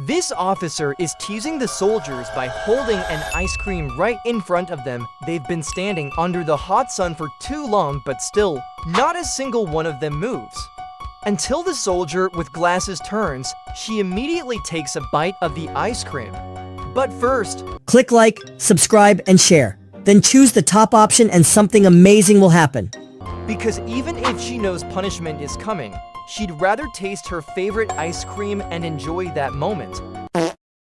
This officer is teasing the soldiers by holding an ice cream right in front of them. They've been standing under the hot sun for too long, but still, not a single one of them moves. Until the soldier with glasses turns, she immediately takes a bite of the ice cream. But first, Click like, subscribe, and share. Then choose the top option and something amazing will happen. because even if she knows punishment is coming, she'd rather taste her favorite ice cream and enjoy that moment.